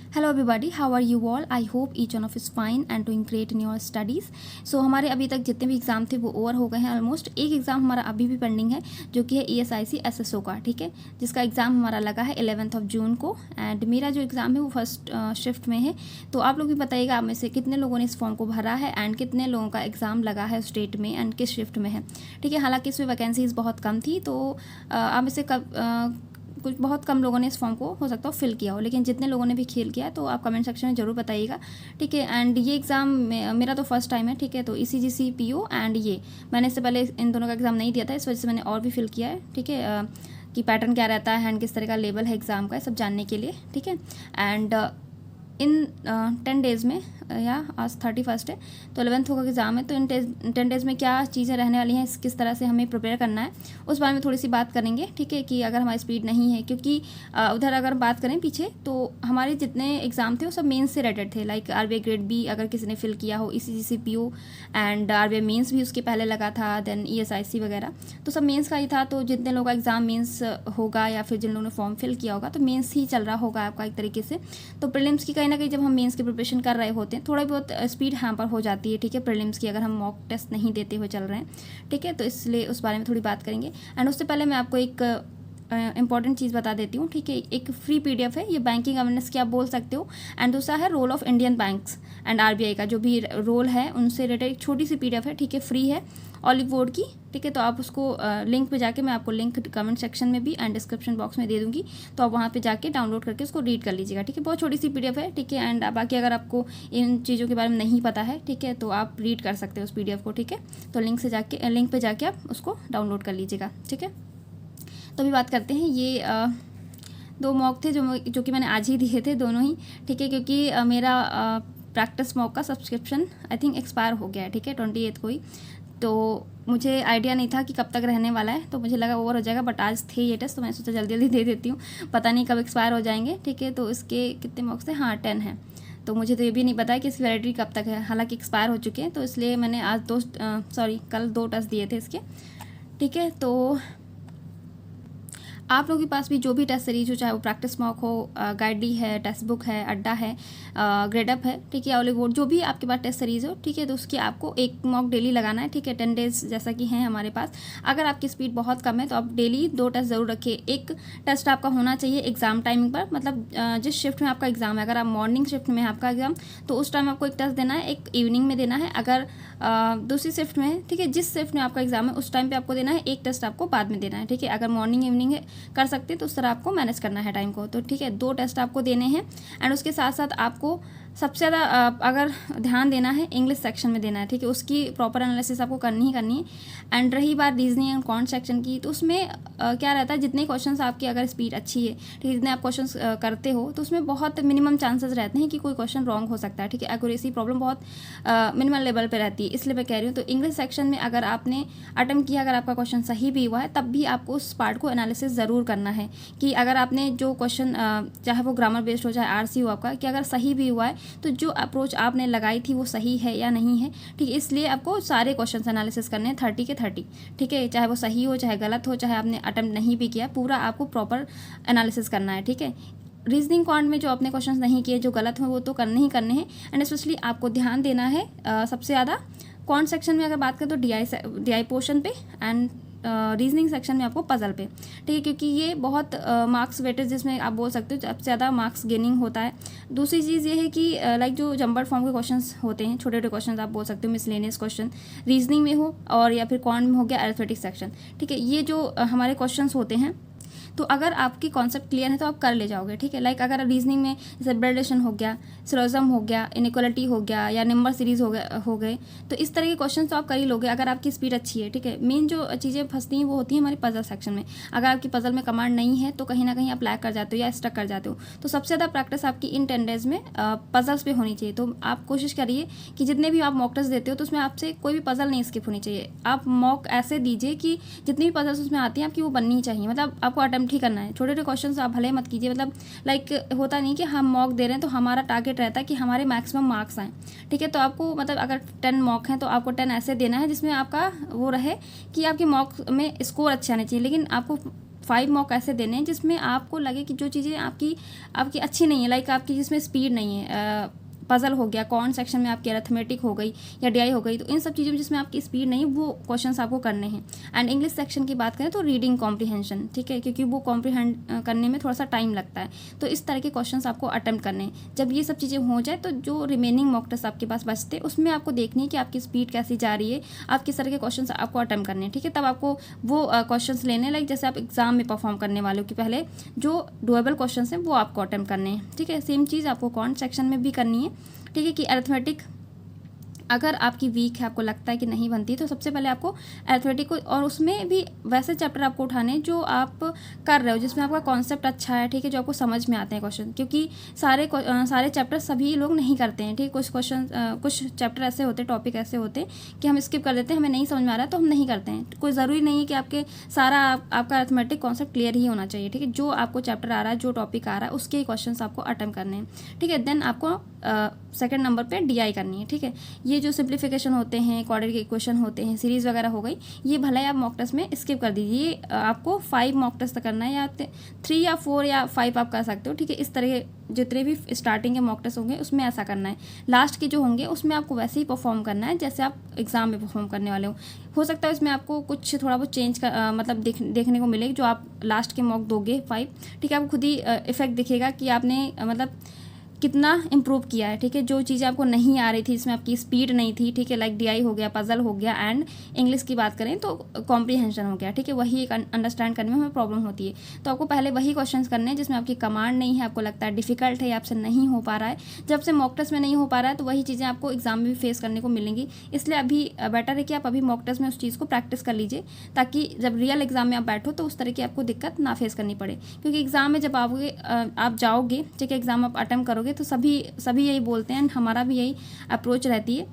Hello everybody, how are you all? I hope each one of is fine and doing great in your studies. So हमारे अभी तक जितने भी exam थे वो ओवर हो गए हैं ऑलमोस्ट। एक एग्ज़ाम हमारा अभी भी पेंडिंग है जो कि है ESIC SSO का, ठीक है, जिसका एग्ज़ाम हमारा लगा है 11 जून को। एंड मेरा जो एग्ज़ाम है वो फर्स्ट शिफ्ट में है। तो आप लोग भी बताइएगा आप में से कितने लोगों ने इस फॉर्म को भरा है एंड कितने लोगों का एग्ज़ाम लगा है स्टेट में एंड किस शिफ्ट में है, ठीक है। हालांकि इसमें वैकेंसीज़ बहुत कम थी, तो आप में से कुछ बहुत कम लोगों ने इस फॉर्म को हो सकता हो फिल किया हो, लेकिन जितने लोगों ने भी खेल किया तो आप कमेंट सेक्शन में ज़रूर बताइएगा, ठीक है। एंड ये एग्ज़ाम मेरा तो फर्स्ट टाइम है, ठीक है। तो ECGC PO एंड ये मैंने इससे पहले इन दोनों का एग्ज़ाम नहीं दिया था, इस वजह से मैंने और भी फिल किया है, ठीक है, कि पैटर्न क्या रहता है एंड किस तरह का लेवल है एग्ज़ाम का, सब जानने के लिए, ठीक है। एंड इन 10 डेज़ में, या आज 31 है तो 11 का एग्ज़ाम है, तो इन 10 डेज़ में क्या चीज़ें रहने वाली हैं, किस तरह से हमें प्रिपेयर करना है, उस बारे में थोड़ी सी बात करेंगे, ठीक है। कि अगर हमारी स्पीड नहीं है, क्योंकि उधर अगर बात करें पीछे तो हमारे जितने एग्ज़ाम थे वो सब मेंस से रिलेटेड थे। लाइक RBI ग्रेड B अगर किसी ने फिल किया हो, ECGC PO and RBI mains भी उसके पहले लगा था, देन ESIC वगैरह, तो सब मेंस का ही था। तो जितने लोगों का एग्ज़ाम मेंस होगा या फिर जिन लोगों ने फॉर्म फिल किया होगा तो मेंस ही चल रहा होगा आपका एक तरीके से। तो प्रीलिम्स की कहीं ना कहीं जब हम मेंस की प्रिपरेशन कर रहे होते हैं थोड़ा बहुत स्पीड हैम्पर हो जाती है, ठीक है, प्रीलिम्स की, अगर हम मॉक टेस्ट नहीं देते हुए चल रहे हैं, ठीक है। तो इसलिए उस बारे में थोड़ी बात करेंगे। एंड उससे पहले मैं आपको एक इंपॉर्टेंट चीज़ बता देती हूँ, ठीक है। एक फ्री PDF है, ये बैंकिंग अवेयरनेस की आप बोल सकते हो। एंड दूसरा है role of Indian banks and RBI का जो भी रोल है उनसे रिलेटेड एक छोटी सी PDF है, ठीक है, फ्री है, ऑलिव बोर्ड की, ठीक है। तो आप उसको लिंक पे जाके, मैं आपको लिंक कमेंट सेक्शन में भी एंड डिस्क्रिप्शन बॉक्स में दे दूँगी, तो आप वहाँ पे जाके डाउनलोड करके उसको रीड कर लीजिएगा, ठीक है। बहुत छोटी सी PDF है, ठीक है। एंड बाकी अगर आपको इन चीज़ों के बारे में नहीं पता है, ठीक है, तो आप रीड कर सकते हो उस PDF को, ठीक है। तो लिंक पे जाके आप उसको डाउनलोड कर लीजिएगा, ठीक है। तो अभी बात करते हैं, ये 2 मॉक थे जो कि मैंने आज ही दिए थे दोनों ही, ठीक है, क्योंकि मेरा प्रैक्टिस मॉक का सब्सक्रिप्शन आई थिंक एक्सपायर हो गया है, ठीक है, 28 को ही। तो मुझे आइडिया नहीं था कि कब तक रहने वाला है, तो मुझे लगा ओवर हो जाएगा, बट आज थे ये टेस्ट, तो मैं सोचा जल्दी जल्दी दे देती हूँ, पता नहीं कब एक्सपायर हो जाएंगे, ठीक है। तो इसके कितने मॉक्स थे? हाँ, 10 हैं। तो मुझे तो ये भी नहीं पता है कि इसकी वैलिडिटी कब तक है, हालांकि एक्सपायर हो चुके हैं, तो इसलिए मैंने आज कल 2 टेस्ट दिए थे इसके, ठीक है। तो आप लोगों के पास भी जो भी टेस्ट सीरीज हो, चाहे वो प्रैक्टिस मॉक हो, गाइड डी है, टेक्स्ट बुक है, अड्डा है, ग्रेडअप है, ठीक है, ऑलिव बोर्ड, जो भी आपके पास टेस्ट सीरीज हो, ठीक है, तो उसकी आपको एक मॉक डेली लगाना है, ठीक है, 10 डेज जैसा कि है हमारे पास। अगर आपकी स्पीड बहुत कम है तो आप डेली 2 टेस्ट ज़रूर रखिए। एक टेस्ट आपका होना चाहिए एग्जाम टाइमिंग पर, मतलब जिस शिफ्ट में आपका एग्जाम है, अगर आप मॉर्निंग शिफ्ट में है आपका एग्जाम, तो उस टाइम आपको एक टेस्ट देना है, एक इवनिंग में देना है। अगर दूसरी शिफ्ट में है, ठीक है, जिस शिफ्ट में आपका एग्जाम है उस टाइम पे आपको देना है, एक टेस्ट आपको बाद में देना है, ठीक है। अगर मॉर्निंग इवनिंग है कर सकते हैं तो उस तरह आपको मैनेज करना है टाइम को, तो ठीक है, 2 टेस्ट आपको देने हैं। एंड उसके साथ साथ आपको सबसे ज़्यादा अगर ध्यान देना है इंग्लिश सेक्शन में देना है, ठीक है, उसकी प्रॉपर एनालिसिस आपको करनी ही करनी है। एंड रही बात रीजनिंग एंड कॉन्ट सेक्शन की, तो उसमें क्या रहता है, जितने क्वेश्चंस आपकी अगर स्पीड अच्छी है, ठीक है, जितने आप क्वेश्चंस करते हो, तो उसमें बहुत मिनिमम चांसेस रहते हैं कि कोई क्वेश्चन रॉन्ग हो सकता है, ठीक है। एक्यूरेसी प्रॉब्लम बहुत मिनिमल लेवल पर रहती है, इसलिए मैं कह रही हूँ। तो इंग्लिश सेक्शन में अगर आपने अटेम्प्ट किया, अगर आपका क्वेश्चन सही भी हुआ है, तब भी आपको उस पार्ट को एनालिसिस ज़रूर करना है कि अगर आपने जो क्वेश्चन, चाहे वो ग्रामर बेस्ड हो चाहे RC हो आपका, कि अगर सही भी हुआ है तो जो अप्रोच आपने लगाई थी वो सही है या नहीं है, ठीक है। इसलिए आपको सारे क्वेश्चंस एनालिसिस करने हैं, 30 के 30, ठीक है, चाहे वो सही हो चाहे गलत हो, चाहे आपने अटेम्प्ट नहीं भी किया, पूरा आपको प्रॉपर एनालिसिस करना है, ठीक है। रीजनिंग क्वांट में जो आपने क्वेश्चंस नहीं किए, जो गलत हुए, वो तो करने ही करने हैं। एंड स्पेशली आपको ध्यान देना है सबसे ज़्यादा क्वांट सेक्शन में अगर बात करें तो DI पोर्शन पे, एंड रीजनिंग सेक्शन में आपको पजल पे, ठीक है, क्योंकि ये बहुत मार्क्स वेटेज जिसमें आप बोल सकते हो सबसे ज़्यादा मार्क्स गेनिंग होता है। दूसरी चीज़ ये है कि लाइक जो जंबर्ड फॉर्म के क्वेश्चंस होते हैं, छोटे छोटे क्वेश्चंस आप बोल सकते हो, मिसलेनियस क्वेश्चन रीजनिंग में हो, और या फिर क्वांट में हो गया अरिथमेटिक सेक्शन, ठीक है, ये जो हमारे क्वेश्चंस होते हैं, तो अगर आपकी कॉन्सेप्ट क्लियर है तो आप कर ले जाओगे, ठीक है। लाइक अगर रीजनिंग में जैसे ब्लड रिलेशन हो गया, सिलोजिज्म हो गया, इनइक्वालिटी हो गया, या नंबर सीरीज हो गए, तो इस तरह के क्वेश्चन तो आप कर ही लोगे अगर आपकी स्पीड अच्छी है, ठीक है। मेन जो चीज़ें फंसती हैं वो होती हैं हमारी पजल सेक्शन में। अगर आपकी पजल में कमांड नहीं है तो कहीं ना कहीं आप लैग कर जाते हो या स्टक कर जाते हो। तो सबसे ज़्यादा प्रैक्टिस आपकी इन 10 डेज में पजल्स पे होनी चाहिए। तो आप कोशिश करिए कि जितने भी आप मॉक टेस्ट देते हो तो उसमें आपसे कोई भी पजल नहीं स्किप होनी चाहिए। आप मॉक ऐसे दीजिए कि जितनी भी पजल्स उसमें आती हैं आपकी वो बननी चाहिए, मतलब आपको अटेम्प्ट ही करना है। छोटे छोटे क्वेश्चन आप भले मत कीजिए, मतलब लाइक होता नहीं कि हम मॉक दे रहे हैं तो हमारा टारगेट रहता है कि हमारे मैक्सिमम मार्क्स आएँ, ठीक है। तो आपको मतलब अगर 10 मॉक हैं तो आपको 10 ऐसे देना है जिसमें आपका वो रहे कि आपके मॉक में स्कोर अच्छे आने चाहिए, लेकिन आपको 5 मॉक ऐसे देने हैं जिसमें आपको लगे कि जो चीज़ें आपकी आपकी अच्छी नहीं है, लाइक आपकी जिसमें स्पीड नहीं है, पजल हो गया, कौन सेक्शन में आपकी अरिथमेटिक हो गई या डीआई हो गई, तो इन सब चीज़ों में जिसमें आपकी स्पीड नहीं, वो क्वेश्चंस आपको करने हैं। एंड इंग्लिश सेक्शन की बात करें तो रीडिंग कॉम्प्रीहेंशन, ठीक है, क्योंकि वो कॉम्प्रीहेंड करने में थोड़ा सा टाइम लगता है, तो इस तरह के क्वेश्चंस आपको अटेम्प्ट करने हैं। जब ये सब चीज़ें हो जाए तो जो रिमेनिंग मॉक टेस्ट आपके पास बचते हैं उसमें आपको देखनी है कि आपकी स्पीड कैसी जा रही है, आप किस तरह के क्वेश्चन आपको अटेम्प्ट करने हैं, ठीक है। तब आपको वो क्वेश्चन लेने, लाइक जैसे आप एग्जाम में परफॉर्म करने वाले हो कि पहले जो डुएबल क्वेश्चन हैं वो आपको अटेम्प्ट करने हैं, ठीक है। सेम चीज़ आपको कौन सेक्शन में भी करनी है, ठीक है, कि अरिथमेटिक अगर आपकी वीक है, आपको लगता है कि नहीं बनती, तो सबसे पहले आपको अरिथमेटिक को, और उसमें भी वैसे चैप्टर आपको उठाने जो आप कर रहे हो, जिसमें आपका कॉन्सेप्ट अच्छा है, ठीक है, जो आपको समझ में आते हैं क्वेश्चन, क्योंकि सारे चैप्टर सभी लोग नहीं करते हैं, ठीक। कुछ क्वेश्चन कुछ चैप्टर ऐसे होते हैं, टॉपिक ऐसे होते हैं कि हम स्किप कर देते हैं, हमें नहीं समझ में आ रहा है तो हम नहीं करते हैं। कोई ज़रूरी नहीं है कि आपके सारा आपका अरिथमेटिक कॉन्सेप्ट क्लियर ही होना चाहिए, ठीक है। जो आपको चैप्टर आ रहा है, जो टॉपिक आ रहा है, उसके ही क्वेश्चन आपको अटेम्प्ट करने हैं, ठीक है। देन आपको सेकंड नंबर पे डीआई करनी है, ठीक है। ये जो सिंप्लीफिकेशन होते हैं, क्वाड्रेटिक इक्वेशन होते हैं, सीरीज़ वगैरह हो गई, ये भला ही आप मॉक टेस्ट में स्किप कर दीजिए। आपको 5 मॉक टेस्ट करना है, या 3 या 4 या 5 आप कर सकते हो, ठीक है। इस तरह के जितने भी स्टार्टिंग के मॉक टेस्ट होंगे उसमें ऐसा करना है। लास्ट के जो होंगे उसमें आपको वैसे ही परफॉर्म करना है जैसे आप एग्ज़ाम में परफॉर्म करने वाले हो सकता है इसमें आपको कुछ थोड़ा बहुत चेंज का मतलब देखने को मिले, जो आप लास्ट के मॉक दोगे 5, ठीक है, आपको खुद ही इफेक्ट दिखेगा कि आपने मतलब कितना इम्प्रूव किया है, ठीक है। जो चीज़ें आपको नहीं आ रही थी, इसमें आपकी स्पीड नहीं थी, ठीक है, लाइक डीआई हो गया, पजल हो गया, एंड इंग्लिश की बात करें तो कॉम्प्रीहेंशन हो गया, ठीक है, वही एक अंडरस्टैंड करने में हमें प्रॉब्लम होती है। तो आपको पहले वही क्वेश्चंस करने हैं जिसमें आपकी कमांड नहीं है, आपको लगता है डिफिकल्ट है या आपसे नहीं हो पा रहा है। जब से मॉक टेस्ट में नहीं हो पा रहा है तो वही चीज़ें आपको एग्जाम में भी फेस करने को मिलेंगी। इसलिए अभी बेटर है कि आप अभी मॉक टेस्ट में उस चीज़ को प्रैक्टिस कर लीजिए, ताकि जब रियल एग्जाम में आप बैठो तो उस तरह की आपको दिक्कत ना फेस करनी पड़े। क्योंकि एग्जाम में जब आप जाओगे, ठीक है, एग्जाम आप अटेम्प्ट करोगे तो सभी यही बोलते हैं, हमारा भी यही अप्रोच रहती है,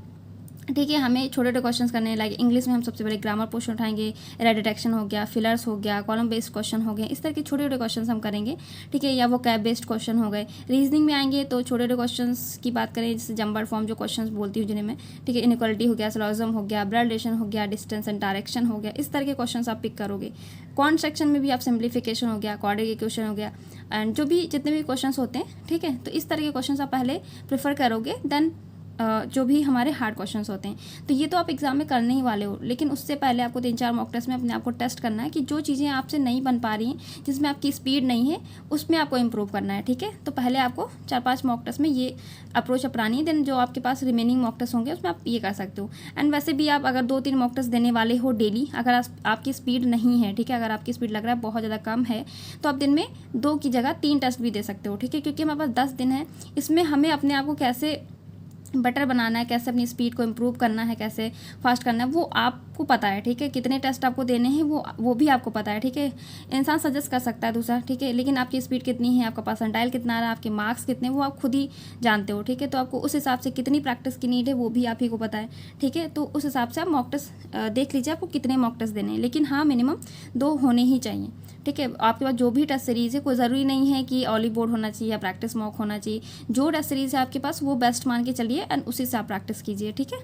ठीक है। हमें छोटे छोटे क्वेश्चंस करने हैं, लाइक इंग्लिश में हम सबसे पहले ग्रामर पोर्शन उठाएंगे, एरर डिटेक्शन हो गया, फिलर्स हो गया, कॉलम बेस्ड क्वेश्चन हो गया, इस तरह के छोटे छोटे क्वेश्चंस हम करेंगे, ठीक है, या वो कैब बेस्ड क्वेश्चन हो गए। रीजनिंग में आएंगे तो छोटे छोटे क्वेश्चंस की बात करें, जैसे जंबर्ड फॉर्म जो क्वेश्चंस बोलती हूँ जिन्हें मैं, ठीक है, इनइक्वालिटी हो गया, सिलोजिज्म हो गया, ब्लड रिलेशन हो गया, डिस्टेंस एंड डायरेक्शन हो गया, इस तरह के क्वेश्चन आप पिक करोगे। कौन सेक्शन में भी आप सिंप्लीफिकेशन हो गया, क्वाड्रेटिक इक्वेशन हो गया, एंड जो भी जितने भी क्वेश्चन होते हैं, ठीक है, तो इस तरह के क्वेश्चन आप पहले प्रेफर करोगे, देन जो भी हमारे हार्ड क्वेश्चंस होते हैं। तो ये तो आप एग्जाम में करने ही वाले हो, लेकिन उससे पहले आपको 3-4 मॉक टेस्ट में अपने आप को टेस्ट करना है कि जो चीज़ें आपसे नहीं बन पा रही हैं, जिसमें आपकी स्पीड नहीं है, उसमें आपको इम्प्रूव करना है, ठीक है। तो पहले आपको 4-5 मॉक टेस्ट में ये अप्रोच अपनानी है, देन जो आपके पास रिमेनिंग मॉक टेस्ट होंगे उसमें आप ये कर सकते हो। एंड वैसे भी आप अगर 2-3 मॉक टेस्ट देने वाले हो डेली, अगर आपकी स्पीड नहीं है, ठीक है, अगर आपकी स्पीड लग रहा है बहुत ज़्यादा कम है, तो आप दिन में 2 की जगह 3 टेस्ट भी दे सकते हो, ठीक है। क्योंकि हमारे पास 10 दिन है, इसमें हमें अपने आप को कैसे बेटर बनाना है, कैसे अपनी स्पीड को इम्प्रूव करना है, कैसे फास्ट करना है, वो आपको पता है, ठीक है। कितने टेस्ट आपको देने हैं वो भी आपको पता है, ठीक है। इंसान सजेस्ट कर सकता है दूसरा, ठीक है, लेकिन आपकी स्पीड कितनी है, आपका परसेंटाइल कितना आ रहा है, आपके मार्क्स कितने, वो आप खुद ही जानते हो, ठीक है। तो आपको उस हिसाब से कितनी प्रैक्टिस की नीड है वो भी आप ही को पता है, ठीक है। तो उस हिसाब से आप मॉक टेस्ट देख लीजिए आपको कितने मॉक टेस्ट देने हैं, लेकिन हाँ मिनिमम 2 होने ही चाहिए, ठीक है। आपके पास जो भी टेस्ट सीरीज़ है, कोई ज़रूरी नहीं है कि ऑली बोर्ड होना चाहिए या प्रैक्टिस मॉक होना चाहिए, जो टेस्ट सीरीज़ है आपके पास वो बेस्ट मान के चलिए एंड उसी से आप प्रैक्टिस कीजिए, ठीक है।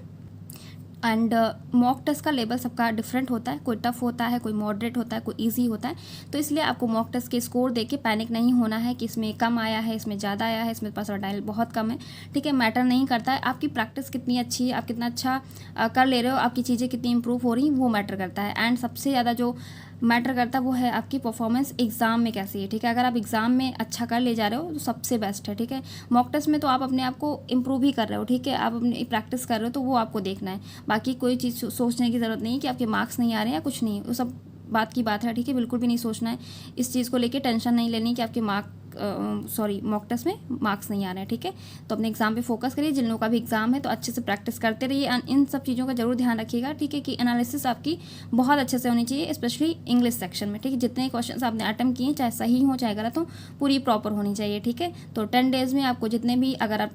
एंड मॉक टेस्ट का लेवल सबका डिफरेंट होता है, कोई टफ होता है, कोई मॉडरेट होता है, कोई इजी होता है। तो इसलिए आपको मॉक टेस्ट के स्कोर देख के पैनिक नहीं होना है कि इसमें कम आया है, इसमें ज़्यादा आया है, इसमें परसेंटाइल बहुत कम है, ठीक है। मैटर नहीं करता है, आपकी प्रैक्टिस कितनी अच्छी है, आप कितना अच्छा कर ले रहे हो, आपकी चीज़ें कितनी इंप्रूव हो रही हैं, वो मैटर करता है। एंड सबसे ज़्यादा जो मैटर करता है वो है आपकी परफॉर्मेंस एग्जाम में कैसी है, ठीक है। अगर आप एग्जाम में अच्छा कर ले जा रहे हो तो सबसे बेस्ट है, ठीक है। मॉक टेस्ट में तो आप अपने आप को इम्प्रूव ही कर रहे हो, ठीक है, आप अपनी प्रैक्टिस कर रहे हो, तो वो आपको देखना है। बाकी कोई चीज़ सोचने की ज़रूरत नहीं कि आपके मार्क्स नहीं आ रहे हैं या कुछ नहीं, वो सब बात की बात है, ठीक है। बिल्कुल भी नहीं सोचना है, इस चीज़ को लेकर टेंशन नहीं लेनी कि आपके मॉक टेस्ट में मार्क्स नहीं आ रहे हैं, ठीक है। तो अपने एग्जाम पे फोकस करिए, जिन लोगों का भी एग्जाम है तो अच्छे से प्रैक्टिस करते रहिए। इन सब चीज़ों का जरूर ध्यान रखिएगा, ठीक है, कि एनालिसिस आपकी बहुत अच्छे से होनी चाहिए, स्पेशली इंग्लिश सेक्शन में, ठीक है। जितने क्वेश्चन आपने अटेम्प्ट किए, चाहे सही हो चाहे गलत हो, पूरी प्रॉपर होनी चाहिए, ठीक है। तो 10 डेज़ में आपको जितने भी, अगर आप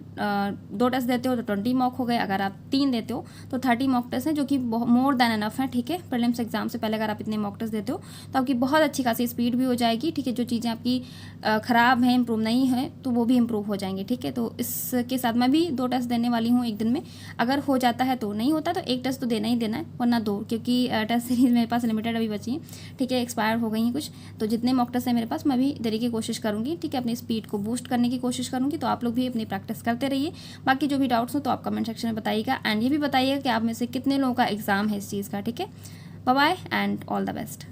2 टेस्ट देते हो तो 20 मॉक हो गए, अगर आप 3 देते हो तो 30 मॉक टेस्ट हैं, जो कि मोर देन एनफ है, ठीक है। प्रीलिम्स एग्जाम से पहले अगर आप इतने मॉक टेस्ट देते हो तो आपकी बहुत अच्छी खासी स्पीड भी हो जाएगी, ठीक है। जो चीज़ें आपकी खराब ख़राब हैं, इम्प्रूव नहीं है, तो वो भी इम्प्रूव हो जाएंगे, ठीक है। तो इसके साथ मैं भी 2 टेस्ट देने वाली हूँ एक दिन में। अगर हो जाता है तो, नहीं होता तो 1 टेस्ट तो देना ही देना है, वरना 2, क्योंकि टेस्ट सीरीज़ मेरे पास लिमिटेड अभी बची हैं, ठीक है, एक्सपायर हो गई हैं कुछ। तो जितने मॉक टेस्ट हैं मेरे पास, मैं भी देने की कोशिश करूँगी, ठीक है, अपनी स्पीड को बूस्ट करने की कोशिश करूँगी। तो आप लोग भी अपनी प्रैक्टिस करते रहिए। बाकी जो भी डाउट्स हो तो आप कमेंट सेक्शन में बताइएगा, एंड ये भी बताइएगा कि आप में से कितने लोगों का एग्ज़ाम है इस चीज़ का, ठीक है। Bye bye and all the best.